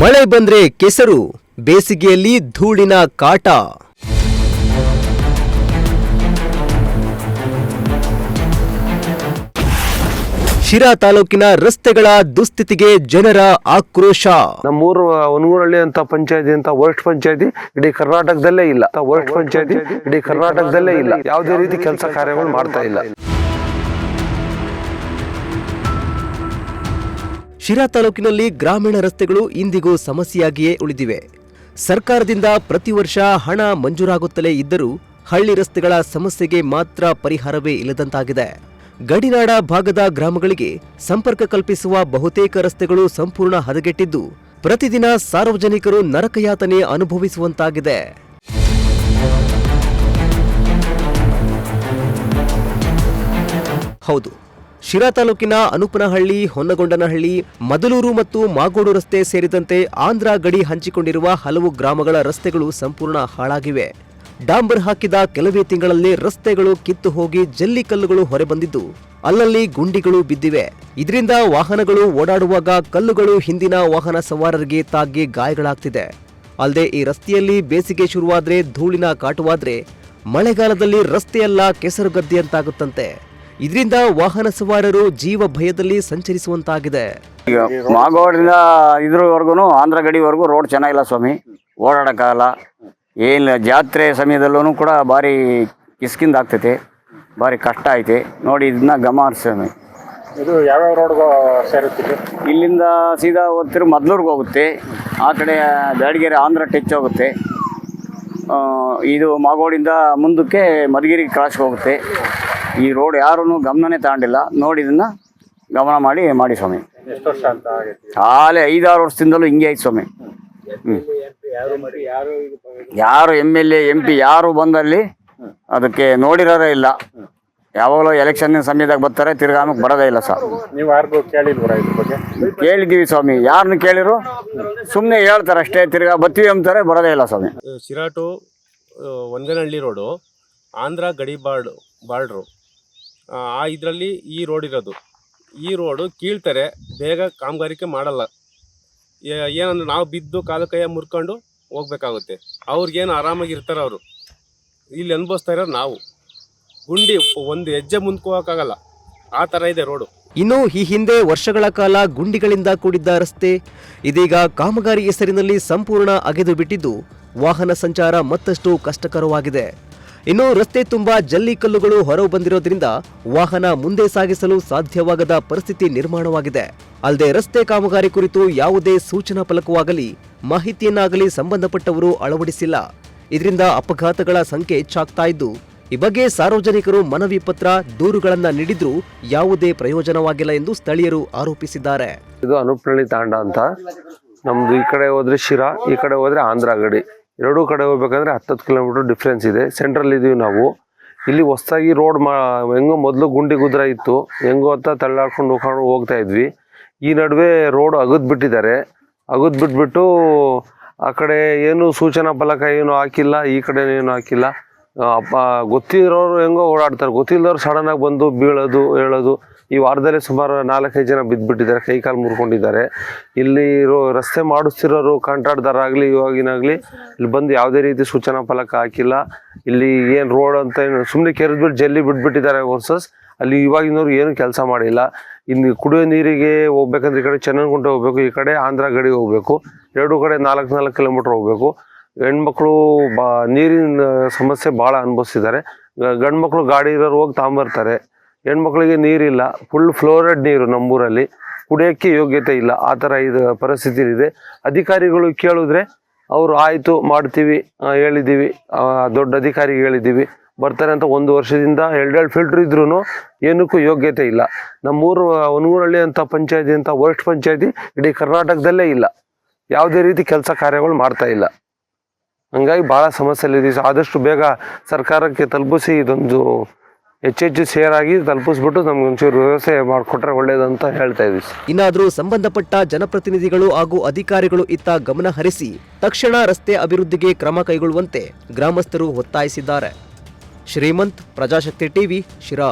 ಮಳೆ ಬಂದ್ರೆ ಕೆಸರು, ಬೇಸಿಗೆಯಲ್ಲಿ ಧೂಳಿನ ಕಾಟ. ಶಿರಾ ತಾಲೂಕಿನ ರಸ್ತೆಗಳ ದುಸ್ಥಿತಿಗೆ ಜನರ ಆಕ್ರೋಶ. ನಮ್ಮೂರು ಒನಗೂರಹಳ್ಳಿ ಅಂತ ಪಂಚಾಯತಿ ಅಂತ ವರ್ಸ್ಟ್ ಪಂಚಾಯತಿ ಇಡೀ ಕರ್ನಾಟಕದಲ್ಲೇ ಇಲ್ಲ. ವರ್ಸ್ಟ್ ಪಂಚಾಯತಿ ಇಡೀ ಕರ್ನಾಟಕದಲ್ಲೇ ಇಲ್ಲ. ಯಾವುದೇ ರೀತಿ ಕೆಲಸ ಕಾರ್ಯಗಳು ಮಾಡ್ತಾ ಇಲ್ಲ. ಶಿರಾ ತಾಲೂಕಿನಲ್ಲಿ ಗ್ರಾಮೀಣ ರಸ್ತೆಗಳು ಇಂದಿಗೂ ಸಮಸ್ಯೆಯಾಗಿಯೇ ಉಳಿದಿವೆ. ಸರ್ಕಾರದಿಂದ ಪ್ರತಿ ವರ್ಷ ಹಣ ಮಂಜೂರಾಗುತ್ತಲೇ ಇದ್ದರೂ ಹಳ್ಳಿ ರಸ್ತೆಗಳ ಸಮಸ್ಯೆಗೆ ಮಾತ್ರ ಪರಿಹಾರವೇ ಇಲ್ಲದಂತಾಗಿದೆ. ಗಡಿನಾಡ ಭಾಗದ ಗ್ರಾಮಗಳಿಗೆ ಸಂಪರ್ಕ ಕಲ್ಪಿಸುವ ಬಹುತೇಕ ರಸ್ತೆಗಳು ಸಂಪೂರ್ಣ ಹದಗೆಟ್ಟಿದ್ದು ಪ್ರತಿದಿನ ಸಾರ್ವಜನಿಕರು ನರಕಯಾತನೆ ಅನುಭವಿಸುವಂತಾಗಿದೆ. ಹೌದು, ಶಿರಾ ತಾಲೂಕಿನ ಅನುಪನಹಳ್ಳಿ, ಹೊನ್ನಗೊಂಡನಹಳ್ಳಿ, ಮದಲೂರು ಮತ್ತು ಮಾಗೋಡು ರಸ್ತೆ ಸೇರಿದಂತೆ ಆಂಧ್ರ ಗಡಿ ಹಂಚಿಕೊಂಡಿರುವ ಹಲವು ಗ್ರಾಮಗಳ ರಸ್ತೆಗಳು ಸಂಪೂರ್ಣ ಹಾಳಾಗಿವೆ. ಡಾಂಬರ್ ಹಾಕಿದ ಕೆಲವೇ ತಿಂಗಳಲ್ಲಿ ರಸ್ತೆಗಳು ಕಿತ್ತು ಹೋಗಿ ಜಲ್ಲಿಕಲ್ಲುಗಳು ಹೊರಬಂದಿದ್ದು ಅಲ್ಲಲ್ಲಿ ಗುಂಡಿಗಳು ಬಿದ್ದಿವೆ. ಇದರಿಂದ ವಾಹನಗಳು ಓಡಾಡುವಾಗ ಕಲ್ಲುಗಳು ಹಿಂದಿನ ವಾಹನ ಸವಾರರಿಗೆ ತಾಗಿ ಗಾಯಗಳಾಗ್ತಿದೆ. ಅಲ್ಲದೆ ಈ ರಸ್ತೆಯಲ್ಲಿ ಬೇಸಿಗೆ ಶುರುವಾದ್ರೆ ಧೂಳಿನ ಕಾಟವಾದ್ರೆ ಮಳೆಗಾಲದಲ್ಲಿ ರಸ್ತೆಯೆಲ್ಲ ಕೆಸರುಗದ್ದೆಯಂತಾಗುತ್ತಂತೆ. ಇದರಿಂದ ವಾಹನ ಸವಾರರು ಜೀವ ಭಯದಲ್ಲಿ ಸಂಚರಿಸುವಂತಾಗಿದೆ. ಈಗ ಮಾಗೋಡಿಂದ ಇದ್ರವರೆಗೂ ಆಂಧ್ರ ಗಡಿವರೆಗೂ ರೋಡ್ ಚೆನ್ನಾಗಿಲ್ಲ ಸ್ವಾಮಿ, ಓಡಾಡೋಕ್ಕಾಗಲ್ಲ. ಏನಿಲ್ಲ, ಜಾತ್ರೆ ಸಮಯದಲ್ಲೂ ಕೂಡ ಭಾರಿ ಕಿಸ್ಕಿಂದ ಆಗ್ತೈತೆ, ಭಾರಿ ಕಷ್ಟ ಐತೆ. ನೋಡಿ ಇದನ್ನ ಗಮನಿಸ್ತಾನೆ. ಇದು ಯಾವ್ಯಾವ ರೋಡ್ ಸೇರುತ್ತಿದೆ? ಇಲ್ಲಿಂದ ಸೀದಾ ಹೋಗ್ತಿರು ಮದ್ಲೂರ್ಗೆ ಹೋಗುತ್ತೆ, ಆ ಕಡೆ ಬ್ಯಾಡಗೆರೆ ಆಂಧ್ರ ಟಚ್ ಹೋಗುತ್ತೆ. ಇದು ಮಾಗೋಡಿಂದ ಮುಂದಕ್ಕೆ ಮಧುಗಿರಿ ಕ್ರಾಸ್ಗೆ ಹೋಗುತ್ತೆ. ಈ ರೋಡ್ ಯಾರೂ ಗಮನನೇ ತಗೊಂಡಿಲ್ಲ. ನೋಡಿ ಇದನ್ನ ಗಮನ ಮಾಡಿ ಸ್ವಾಮಿ. ಎಷ್ಟು ವರ್ಷ ಅಂತ ಆಗೈತಿ? ಹಾಲೆ 5-6 ವರ್ಷದಿಂದಲೂ ಹಿಂಗೆ ಐತೆ ಸ್ವಾಮಿ. ಯಾರು MLA MP ಯಾರು ಬಂದಲ್ಲಿ ಅದಕ್ಕೆ ನೋಡಿರೋರೇ ಇಲ್ಲ. ಯಾವಾಗಲೂ ಎಲೆಕ್ಷನ್ ಸಮಯದಾಗ ಬರ್ತಾರೆ, ತಿರ್ಗಾಮಕ್ಕೆ ಬರೋದೇ ಇಲ್ಲ ಸರ್. ನೀವು ಯಾರಿಗೂ ಕೇಳಿಲ್ವರ ಇದ್ರ ಬಗ್ಗೆ? ಕೇಳಿದ್ದೀವಿ ಸ್ವಾಮಿ, ಯಾರನ್ನು ಕೇಳಿದ್ರು ಸುಮ್ಮನೆ ಹೇಳ್ತಾರೆ ಅಷ್ಟೇ, ತಿರ್ಗಾ ಬರ್ತೀವಿ ಅಂತಾರೆ, ಬರೋದೇ ಇಲ್ಲ ಸ್ವಾಮಿ. ಶಿರಾ ಟು ಒಂದನಹಳ್ಳಿ ರೋಡು ಆಂಧ್ರ ಗಡಿ ಬಾರ್ಡ್ರು, ಆ ಇದರಲ್ಲಿ ಈ ರೋಡ್ ಇರೋದು. ಈ ರೋಡು ಕೀಳ್ತಾರೆ, ಬೇಗ ಕಾಮಗಾರಿಕೆ ಮಾಡಲ್ಲ. ಏನಂದ್ರೆ ನಾವು ಬಿದ್ದು ಕಾಲು ಕೈಯ ಮುರ್ಕೊಂಡು ಹೋಗ್ಬೇಕಾಗುತ್ತೆ. ಅವ್ರಿಗೇನು ಆರಾಮಾಗಿರ್ತಾರೆ, ಅವರು ಇಲ್ಲಿ ಅನುಭವಿಸ್ತಾ ಇರೋರು ನಾವು. ಗುಂಡಿ ಒಂದು ಹೆಜ್ಜೆ ಮುಂದಕ್ಕೆ ಹೋಗೋಕ್ಕಾಗಲ್ಲ, ಆ ಥರ ಇದೆ ರೋಡು. ಇನ್ನು ಈ ಹಿಂದೆ ವರ್ಷಗಳ ಕಾಲ ಗುಂಡಿಗಳಿಂದ ಕೂಡಿದ್ದ ರಸ್ತೆ ಇದೀಗ ಕಾಮಗಾರಿ ಹೆಸರಿನಲ್ಲಿ ಸಂಪೂರ್ಣ ಅಗೆದು ಬಿಟ್ಟಿದ್ದು ವಾಹನ ಸಂಚಾರ ಮತ್ತಷ್ಟು ಕಷ್ಟಕರವಾಗಿದೆ. ಇನ್ನು ರಸ್ತೆ ತುಂಬಾ ಜಲ್ಲಿಕಲ್ಲುಗಳು ಹೊರ ಬಂದಿರೋದ್ರಿಂದ ವಾಹನ ಮುಂದೆ ಸಾಗಿಸಲು ಸಾಧ್ಯವಾಗದ ಪರಿಸ್ಥಿತಿ ನಿರ್ಮಾಣವಾಗಿದೆ. ಅಲ್ಲದೆ ರಸ್ತೆ ಕಾಮಗಾರಿ ಕುರಿತು ಯಾವುದೇ ಸೂಚನಾ ಫಲಕವಾಗಲಿ ಮಾಹಿತಿಯನ್ನಾಗಲಿ ಸಂಬಂಧಪಟ್ಟವರು ಅಳವಡಿಸಿಲ್ಲ. ಇದರಿಂದ ಅಪಘಾತಗಳ ಸಂಖ್ಯೆ ಹೆಚ್ಚಾಗ್ತಾ ಇದ್ದು ಈ ಬಗ್ಗೆ ಸಾರ್ವಜನಿಕರು ಮನವಿ ಪತ್ರ, ದೂರುಗಳನ್ನ ನೀಡಿದ್ರೂ ಯಾವುದೇ ಪ್ರಯೋಜನವಾಗಿಲ್ಲ ಎಂದು ಸ್ಥಳೀಯರು ಆರೋಪಿಸಿದ್ದಾರೆ. ಇದು ಅನುಪನಹಳ್ಳಿ ತಾಂಡ ಅಂತ. ನಮ್ದು ಈ ಕಡೆ ಹೋದ್ರೆ ಶಿರಾ, ಈ ಕಡೆ ಹೋದ್ರೆ ಆಂಧ್ರ ಗಡಿ. ಎರಡೂ ಕಡೆ ಹೋಗ್ಬೇಕಂದ್ರೆ 10 ಕಿಲೋಮೀಟರ್ ಡಿಫ್ರೆನ್ಸ್ ಇದೆ. ಸೆಂಟ್ರಲ್ ಇದೀವಿ ನಾವು. ಇಲ್ಲಿ ಹೊಸದಾಗಿ ರೋಡ್ ಹೆಂಗೋ ಮೊದಲು ಗುಂಡಿ ಗುದ್ರ ಇತ್ತು, ಹೆಂಗೋ ಅಂತ ತಳ್ಳಾಡ್ಕೊಂಡು ಹೋಗ್ತಾ ಇದ್ವಿ. ಈ ನಡುವೆ ರೋಡ್ ಅಗದ್ ಬಿಟ್ಟಿದ್ದಾರೆ. ಅಗದ್ ಬಿಟ್ಬಿಟ್ಟು ಆ ಕಡೆ ಏನು ಸೂಚನಾ ಫಲಕ ಏನು ಹಾಕಿಲ್ಲ, ಈ ಕಡೆ ಏನು ಹಾಕಿಲ್ಲ. ಗೊತ್ತಿರೋರು ಹೆಂಗೋ ಓಡಾಡ್ತಾರೆ, ಗೊತ್ತಿಲ್ಲದವ್ರು ಸಡನ್ ಆಗಿ ಬಂದು ಬೀಳೋದು ಹೇಳೋದು. ಈ ವಾರದಲ್ಲೇ ಸುಮಾರು 4-5 ಜನ ಬಿದ್ದುಬಿಟ್ಟಿದ್ದಾರೆ, ಕೈ ಕಾಲು ಮುರ್ಕೊಂಡಿದ್ದಾರೆ. ಇಲ್ಲಿ ರಸ್ತೆ ಮಾಡಿಸ್ತಿರೋರು ಕಾಂಟ್ರಾಕ್ಟ್ದಾರಾಗಲಿ ಇವಾಗಿನಾಗಲಿ ಇಲ್ಲಿ ಬಂದು ಯಾವುದೇ ರೀತಿ ಸೂಚನಾ ಫಲಕ ಹಾಕಿಲ್ಲ. ಇಲ್ಲಿ ಏನು ರೋಡ್ ಅಂತ ಸುಮ್ಮನೆ ಕೆರೆದ್ಬಿಟ್ಟು ಜಲ್ಲಿ ಬಿಟ್ಬಿಟ್ಟಿದ್ದಾರೆ ವರ್ಸಸ್ ಅಲ್ಲಿ ಇವಾಗಿನವ್ರು ಏನು ಕೆಲಸ ಮಾಡಿಲ್ಲ. ಇನ್ನು ಕುಡಿಯೋ ನೀರಿಗೆ ಹೋಗ್ಬೇಕಂದ್ರೆ ಈ ಕಡೆ ಚನ್ನನಗುಂಟೆ ಹೋಗ್ಬೇಕು, ಈ ಕಡೆ ಆಂಧ್ರ ಗಡಿ ಹೋಗ್ಬೇಕು. ಎರಡೂ ಕಡೆ 4 ಕಿಲೋಮೀಟರ್ ಹೋಗ್ಬೇಕು. ಹೆಣ್ಮಕ್ಳು ನೀರಿನ ಸಮಸ್ಯೆ ಭಾಳ ಅನುಭವಿಸಿದ್ದಾರೆ. ಗಂಡು ಮಕ್ಕಳು ಗಾಡಿ ಇರೋರು ಹೋಗಿ ತಗೊಂಬರ್ತಾರೆ, ಹೆಣ್ಮಕ್ಳಿಗೆ ನೀರಿಲ್ಲ. ಫುಲ್ ಫ್ಲೋರೈಡ್ ನೀರು ನಮ್ಮೂರಲ್ಲಿ, ಕುಡಿಯೋಕ್ಕೆ ಯೋಗ್ಯತೆ ಇಲ್ಲ. ಆ ಥರ ಇದು ಪರಿಸ್ಥಿತಿ ಇದೆ. ಅಧಿಕಾರಿಗಳು ಕೇಳಿದ್ರೆ ಅವರು ಆಯಿತು ಮಾಡ್ತೀವಿ, ಹೇಳಿದ್ದೀವಿ, ದೊಡ್ಡ ಅಧಿಕಾರಿಗೆ ಹೇಳಿದ್ದೀವಿ, ಬರ್ತಾರೆ ಅಂತ 1 ವರ್ಷದಿಂದ 2 ಫಿಲ್ಟ್ರ್ ಇದ್ರೂ ಏನಕ್ಕೂ ಯೋಗ್ಯತೆ ಇಲ್ಲ. ನಮ್ಮೂರು ಒನಗೂರಹಳ್ಳಿ ಅಂತ ಪಂಚಾಯತಿ ಅಂತ ವರ್ಸ್ಟ್ ಪಂಚಾಯತಿ ಇಡೀ ಕರ್ನಾಟಕದಲ್ಲೇ ಇಲ್ಲ. ಯಾವುದೇ ರೀತಿ ಕೆಲಸ ಕಾರ್ಯಗಳು ಮಾಡ್ತಾ ಇಲ್ಲ. ಹಂಗಾಗಿ ಭಾಳ ಸಮಸ್ಯೆಲಿದ್ದೀವಿ. ಆದಷ್ಟು ಬೇಗ ಸರ್ಕಾರಕ್ಕೆ ತಲುಪಿಸಿ ಇದೊಂದು ಹೆಚ್ಚೆಚ್ಚು ಸೇರಾಗಿ ತಲುಪಿಸ್ಬಿಟ್ಟು ನಮ್ಗೆ ಒಂಚೂರು ವ್ಯವಸ್ಥೆ ಮಾಡಿಕೊಟ್ರೆ ಒಳ್ಳೇದಂತ ಹೇಳ್ತಾ ಇದ್ದೀವಿ. ಇನ್ನಾದರೂ ಸಂಬಂಧಪಟ್ಟ ಜನಪ್ರತಿನಿಧಿಗಳು ಹಾಗೂ ಅಧಿಕಾರಿಗಳು ಇತ್ತ ಗಮನ ಹರಿಸಿ ತಕ್ಷಣ ರಸ್ತೆ ಅಭಿವೃದ್ಧಿಗೆ ಕ್ರಮ ಕೈಗೊಳ್ಳುವಂತೆ ಗ್ರಾಮಸ್ಥರು ಒತ್ತಾಯಿಸಿದ್ದಾರೆ. ಶ್ರೀಮಂತ್, ಪ್ರಜಾಶಕ್ತಿ ಟಿವಿ, ಶಿರಾ.